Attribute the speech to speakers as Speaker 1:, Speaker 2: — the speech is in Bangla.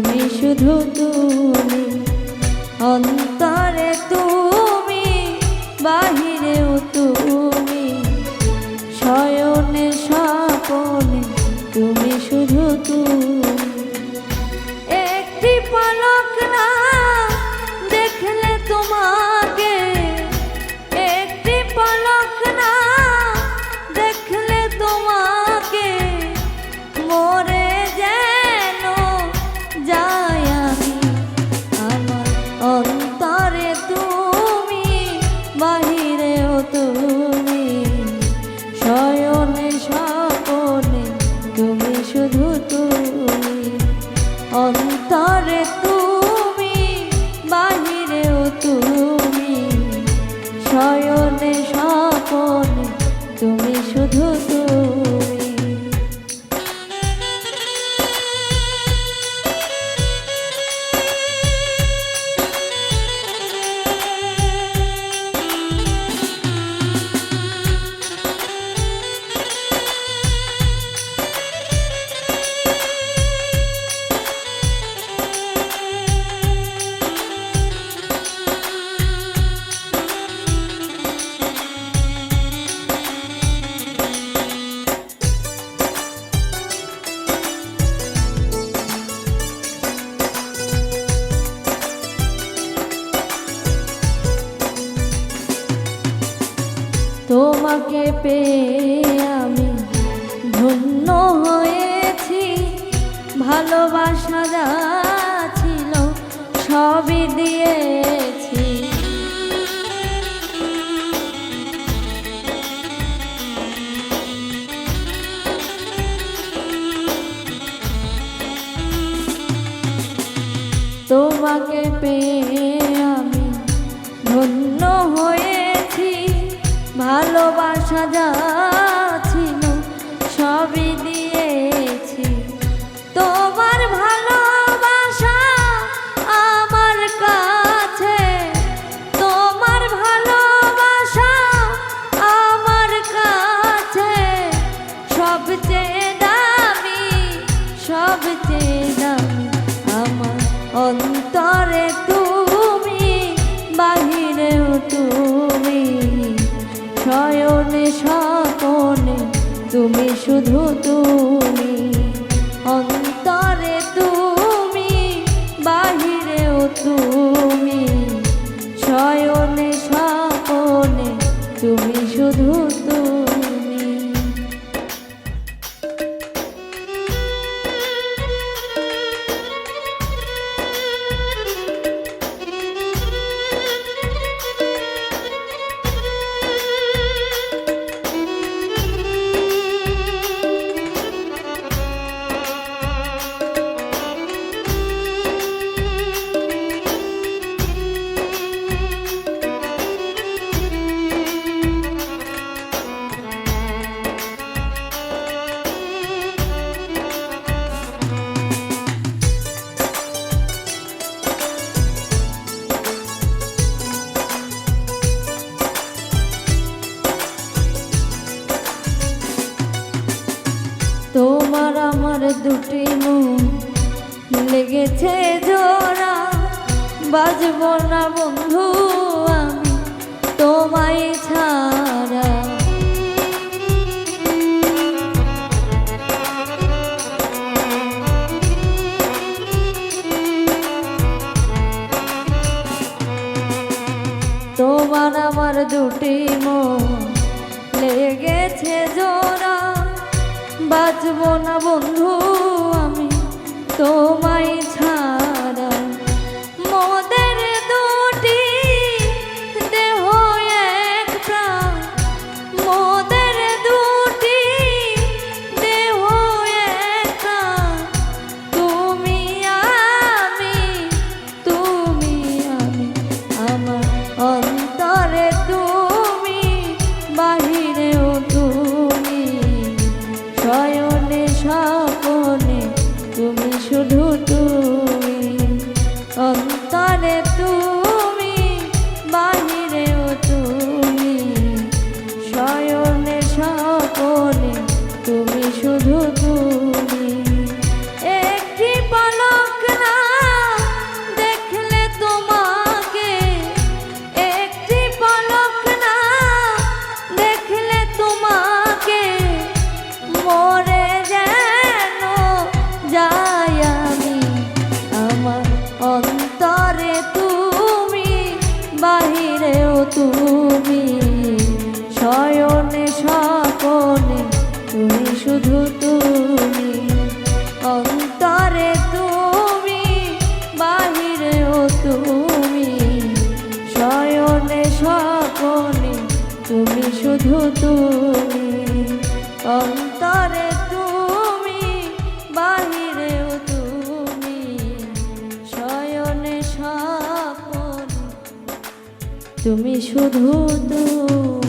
Speaker 1: তুমি শুধু তুমি, অন্তরে তুমি, বাহিরেও তুমি, শয়নে স্বপনে তুমি শুধু তুমি। একটি পলক না দেখলে তোমাকে, একটি পলক না দেখলে তোমাকে, মরে যেন যাই আমি। আমার অন্তরে তুমি, বাহিরেও তুমি, শয়নে স্বপনে তুমি শুধু তুমি, অন্তরে তুমি, বাহিরেও তুমি, শয়নে স্বপনে তুমি শুধু তুমি। তোমাকে পেয়ে আমি ধন্য হয়েছি, ভালোবাসা যা ছিল সবই দিয়েছি। তোমাকে পেয়ে আমি ধন্য হয়েছি, ভালোবাসা যা ছিল সবই দিয়েছি। তোমার ভালোবাসা আমার কাছে, তোমার ভালোবাসা আমার কাছে সবচেয়ে দামি, সবচেয়ে দামি। আমার অন্তরে তুমি, বাহিরেও তুমি, শয়নে স্বপনে তুমি শুধু তুমি, অন্তরে তুমি, বাহিরেও তুমি, শয়নে স্বপনে তুমি শুধু তুমি। তোমার আমার দুটি মন লেগেছে জোড়া, বাজব না বন্ধু আমি তোমায় ছাড়া। তোমার আমার দুটি মন লেগেছে জোড়া, বাঁচব না বন্ধু আমি তোমায় ছাড়া। মোদের দুটি দেহ এক প্রাণ, মোদের দুটি দেহ এক প্রাণ, তুমি আমি, তুমি আমি। আমার অন্তরে তুমি, বাহিরেও তুমি, শয়নে স্বপনে তুমি শুধু তুমি। শুধু তুমি, অন্তরে তুমি, বাহিরেও তুমি, শয়নে স্বপনে তুমি শুধু তুমি।